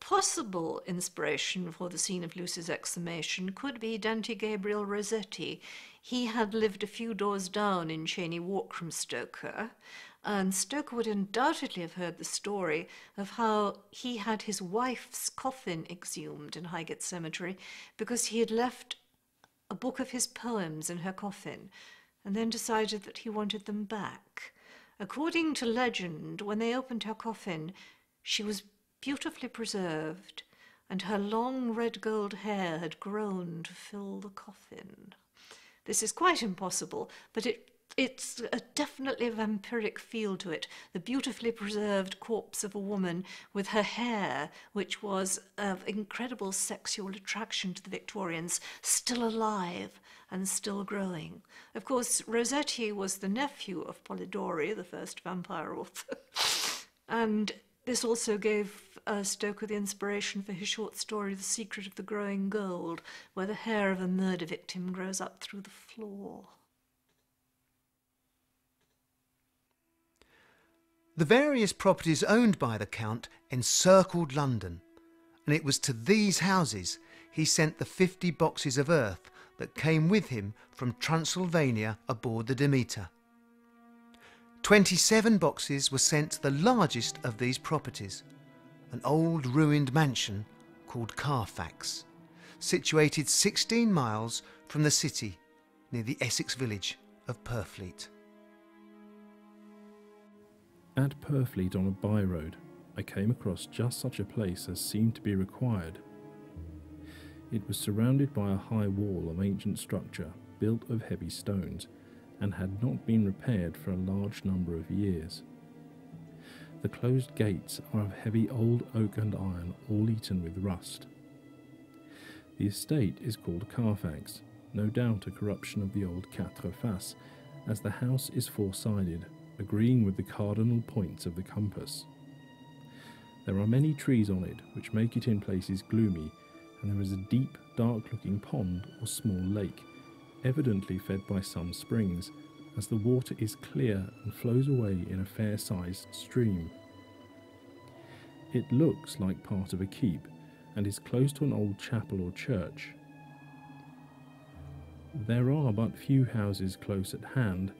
possible inspiration for the scene of Lucy's exhumation could be Dante Gabriel Rossetti. He had lived a few doors down in Cheyne Walk from Stoker, and Stoker would undoubtedly have heard the story of how he had his wife's coffin exhumed in Highgate Cemetery because he had left a book of his poems in her coffin and then decided that he wanted them back. According to legend, when they opened her coffin, she was beautifully preserved, and her long red gold hair had grown to fill the coffin. This is quite impossible, but it's definitely a vampiric feel to it. The beautifully preserved corpse of a woman with her hair, which was of incredible sexual attraction to the Victorians, still alive and still growing. Of course, Rossetti was the nephew of Polidori, the first vampire author, and this also gave Stoker the inspiration for his short story, The Secret of the Growing Gold, where the hair of a murder victim grows up through the floor. The various properties owned by the Count encircled London, and it was to these houses he sent the 50 boxes of earth that came with him from Transylvania aboard the Demeter. 27 boxes were sent to the largest of these properties, an old ruined mansion called Carfax, situated 16 miles from the city near the Essex village of Purfleet. At Purfleet on a by-road, I came across just such a place as seemed to be required. It was surrounded by a high wall of ancient structure built of heavy stones and had not been repaired for a large number of years. The closed gates are of heavy old oak and iron, all eaten with rust. The estate is called Carfax, no doubt a corruption of the old Quatre Faces, as the house is four-sided, agreeing with the cardinal points of the compass. There are many trees on it, which make it in places gloomy, and there is a deep, dark-looking pond or small lake, evidently fed by some springs, as the water is clear and flows away in a fair-sized stream. It looks like part of a keep, and is close to an old chapel or church. There are but few houses close at hand,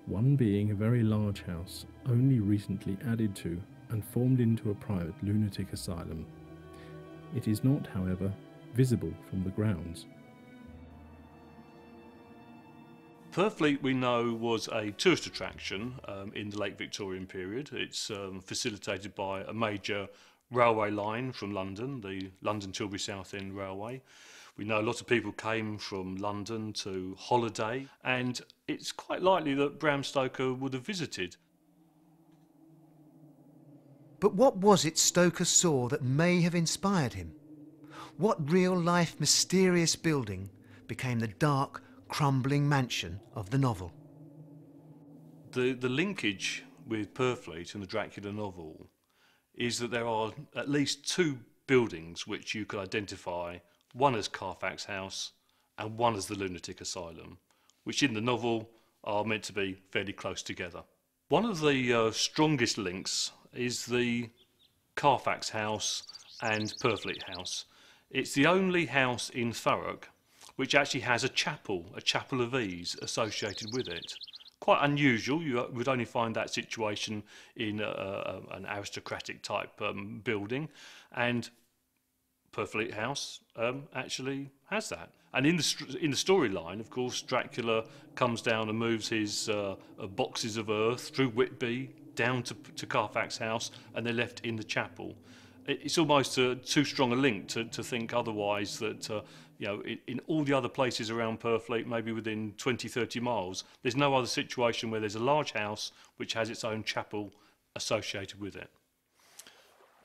one being a very large house, only recently added to and formed into a private lunatic asylum. It is not, however, visible from the grounds. Purfleet, we know, was a tourist attraction in the late Victorian period. It's facilitated by a major railway line from London, the London-Tilbury South End Railway. We know a lot of people came from London to holiday, and it's quite likely that Bram Stoker would have visited. But what was it Stoker saw that may have inspired him? What real-life mysterious building became the dark, crumbling mansion of the novel? The linkage with Purfleet and the Dracula novel is that there are at least two buildings which you could identify, one as Carfax House and one as the lunatic asylum, which in the novel are meant to be fairly close together. One of the strongest links is the Carfax House and Purfleet House. It's the only house in Thurrock which actually has a chapel of ease associated with it. Quite unusual. You would only find that situation in an aristocratic type building, and Purfleet House actually has that. And in the storyline, of course, Dracula comes down and moves his boxes of earth through Whitby down to Carfax House, and they're left in the chapel. It's almost too strong a link to think otherwise that, you know, in all the other places around Purfleet, maybe within 20-30 miles, there's no other situation where there's a large house which has its own chapel associated with it.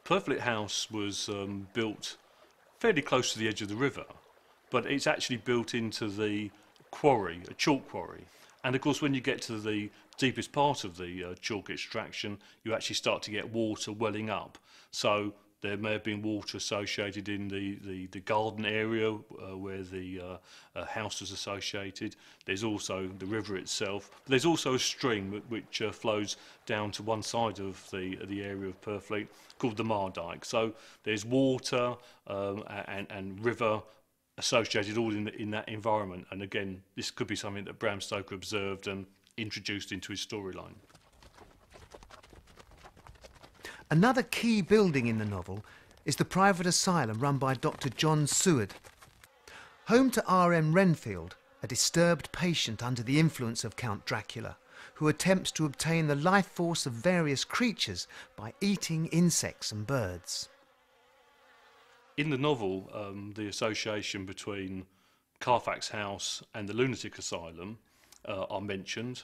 Purfleet House was built fairly close to the edge of the river, but it's actually built into the quarry, a chalk quarry. And of course, when you get to the deepest part of the chalk extraction, you actually start to get water welling up. So There may have been water associated in the garden area where the house was associated. There's also the river itself. But there's also a stream which flows down to one side of the area of Purfleet called the Mardyke. So there's water and river associated all in that environment. And again, this could be something that Bram Stoker observed and introduced into his storyline. Another key building in the novel is the private asylum run by Dr. John Seward. Home to R.M. Renfield, a disturbed patient under the influence of Count Dracula, who attempts to obtain the life force of various creatures by eating insects and birds. In the novel, the association between Carfax House and the lunatic asylum are mentioned.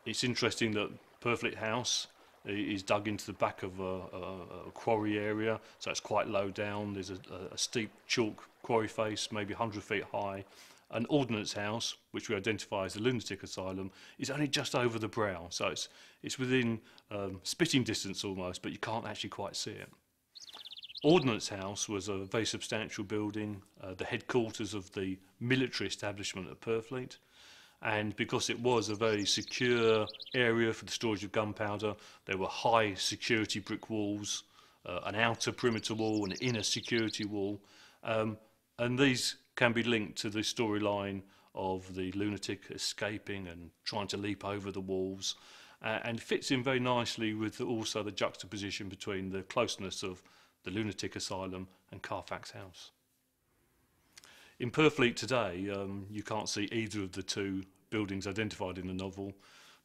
It's interesting that Purfleet House is dug into the back of a quarry area, so it's quite low down. There's a steep chalk quarry face, maybe 100 feet high. An ordnance house, which we identify as the lunatic asylum, is only just over the brow, so it's within spitting distance almost, but you can't actually quite see it. Ordnance House was a very substantial building, the headquarters of the military establishment at Purfleet, and because it was a very secure area for the storage of gunpowder, there were high security brick walls, an outer perimeter wall, an inner security wall, and these can be linked to the storyline of the lunatic escaping and trying to leap over the walls, and fits in very nicely with also the juxtaposition between the closeness of the lunatic asylum and Carfax House. In Purfleet today, you can't see either of the two buildings identified in the novel.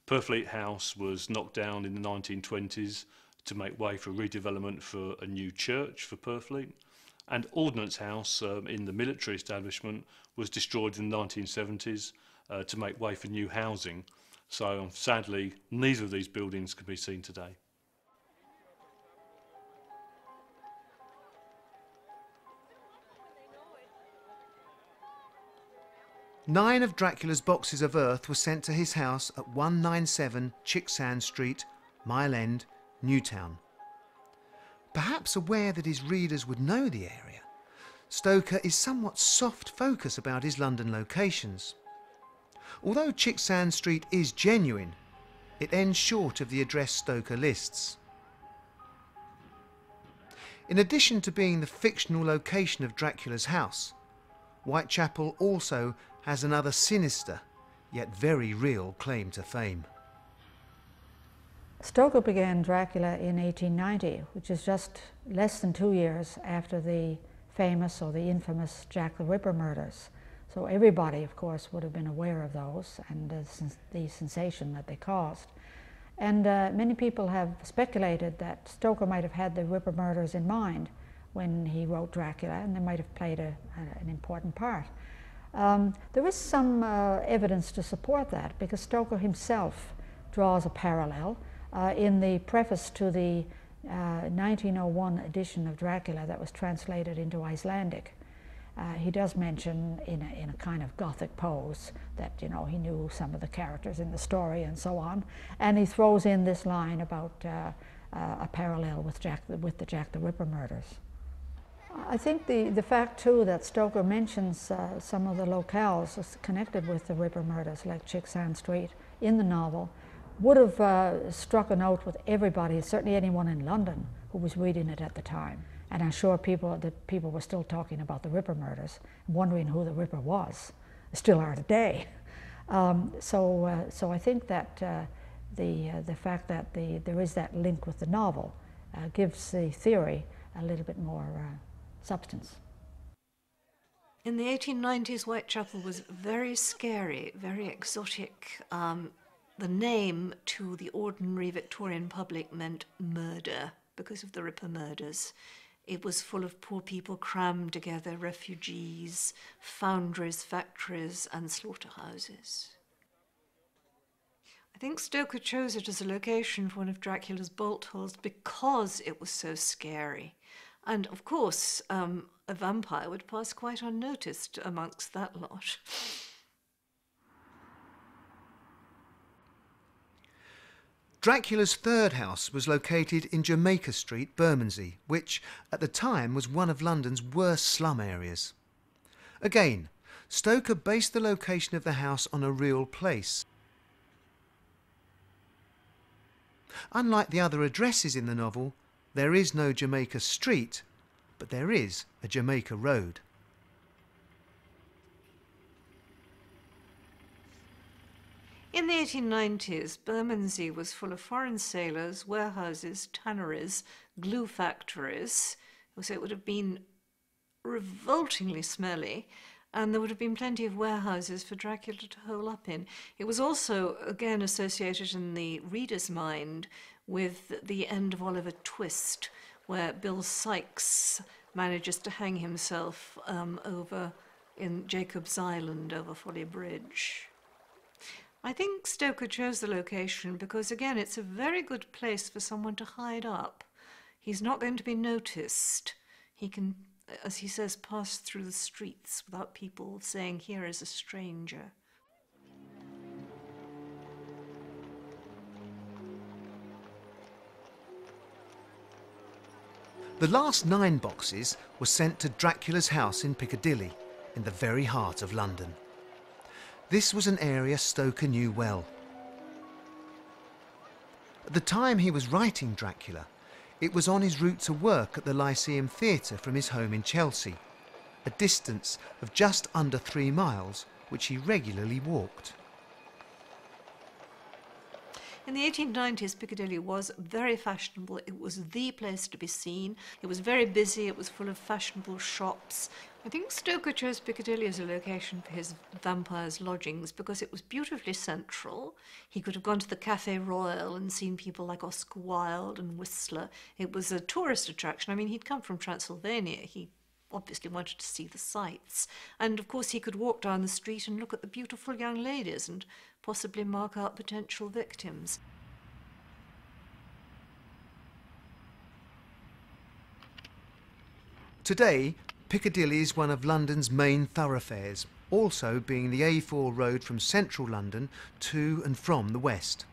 Purfleet House was knocked down in the 1920s to make way for redevelopment for a new church for Purfleet. And Ordnance House in the military establishment was destroyed in the 1970s to make way for new housing. So sadly, neither of these buildings can be seen today. Nine of Dracula's boxes of earth were sent to his house at 197 Chicksand Street, Mile End, Newtown. Perhaps aware that his readers would know the area, Stoker is somewhat soft-focus about his London locations. Although Chicksand Street is genuine, it ends short of the address Stoker lists. In addition to being the fictional location of Dracula's house, Whitechapel also has another sinister, yet very real claim to fame. Stoker began Dracula in 1890, which is just less than 2 years after the famous or the infamous Jack the Ripper murders. So everybody, of course, would have been aware of those and the sensation that they caused. And many people have speculated that Stoker might have had the Ripper murders in mind when he wrote Dracula, and they might have played an important part. There is some evidence to support that, because Stoker himself draws a parallel in the preface to the 1901 edition of Dracula that was translated into Icelandic. He does mention in a kind of Gothic pose that, you know, he knew some of the characters in the story and so on, and he throws in this line about a parallel with the Jack the Ripper murders. I think the fact too that Stoker mentions some of the locales connected with the Ripper murders, like Chicksand Street, in the novel, would have struck a note with everybody, certainly anyone in London who was reading it at the time. And I'm sure people were still talking about the Ripper murders, wondering who the Ripper was. Still are today. So I think that the fact that there is that link with the novel gives the theory a little bit more substance. In the 1890s, Whitechapel was very scary, very exotic. The name to the ordinary Victorian public meant murder because of the Ripper murders. It was full of poor people crammed together, refugees, foundries, factories, and slaughterhouses. I think Stoker chose it as a location for one of Dracula's bolt holes because it was so scary. And of course, a vampire would pass quite unnoticed amongst that lot. Dracula's third house was located in Jamaica Street, Bermondsey, which at the time was one of London's worst slum areas. Again, Stoker based the location of the house on a real place. Unlike the other addresses in the novel, there is no Jamaica Street, but there is a Jamaica Road. In the 1890s, Bermondsey was full of foreign sailors, warehouses, tanneries, glue factories. So it would have been revoltingly smelly, and there would have been plenty of warehouses for Dracula to hole up in. It was also, again, associated in the reader's mind with the end of Oliver Twist, where Bill Sikes manages to hang himself over in Jacob's Island over Folly Bridge. I think Stoker chose the location because, again, it's a very good place for someone to hide up. He's not going to be noticed. He can, as he says, pass through the streets without people saying, "Here is a stranger." The last 9 boxes were sent to Dracula's house in Piccadilly, in the very heart of London. This was an area Stoker knew well. At the time he was writing Dracula, it was on his route to work at the Lyceum Theatre from his home in Chelsea, a distance of just under 3 miles, which he regularly walked. In the 1890s, Piccadilly was very fashionable. It was the place to be seen. It was very busy. It was full of fashionable shops. I think Stoker chose Piccadilly as a location for his vampire's lodgings because it was beautifully central. He could have gone to the Café Royal and seen people like Oscar Wilde and Whistler. It was a tourist attraction. I mean, he'd come from Transylvania. He obviously wanted to see the sights. And of course he could walk down the street and look at the beautiful young ladies and possibly mark out potential victims. Today, Piccadilly is one of London's main thoroughfares, also being the A4 road from central London to and from the west.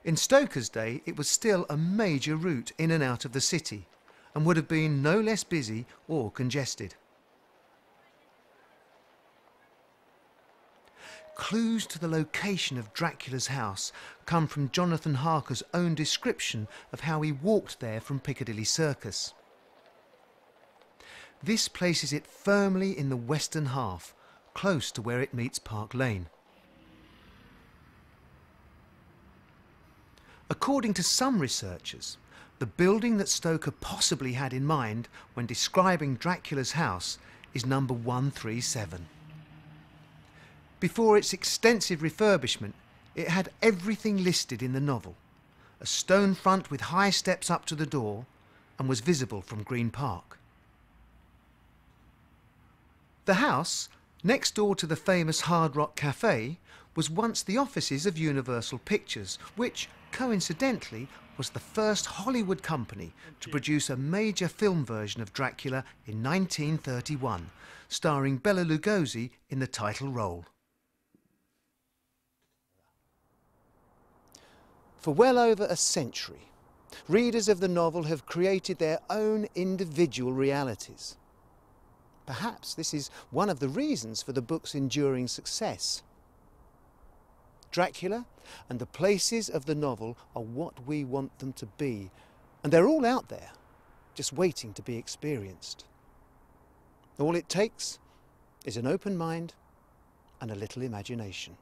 In Stoker's day, it was still a major route in and out of the city, and would have been no less busy or congested. Clues to the location of Dracula's house come from Jonathan Harker's own description of how he walked there from Piccadilly Circus. This places it firmly in the western half, close to where it meets Park Lane. According to some researchers, the building that Stoker possibly had in mind when describing Dracula's house is number 137. Before its extensive refurbishment, it had everything listed in the novel. A stone front with high steps up to the door, and was visible from Green Park. The house, next door to the famous Hard Rock Cafe, was once the offices of Universal Pictures, which, coincidentally, was the first Hollywood company to produce a major film version of Dracula in 1931, starring Bela Lugosi in the title role. For well over a century, readers of the novel have created their own individual realities. Perhaps this is one of the reasons for the book's enduring success. Dracula and the places of the novel are what we want them to be, and they're all out there, just waiting to be experienced. All it takes is an open mind and a little imagination.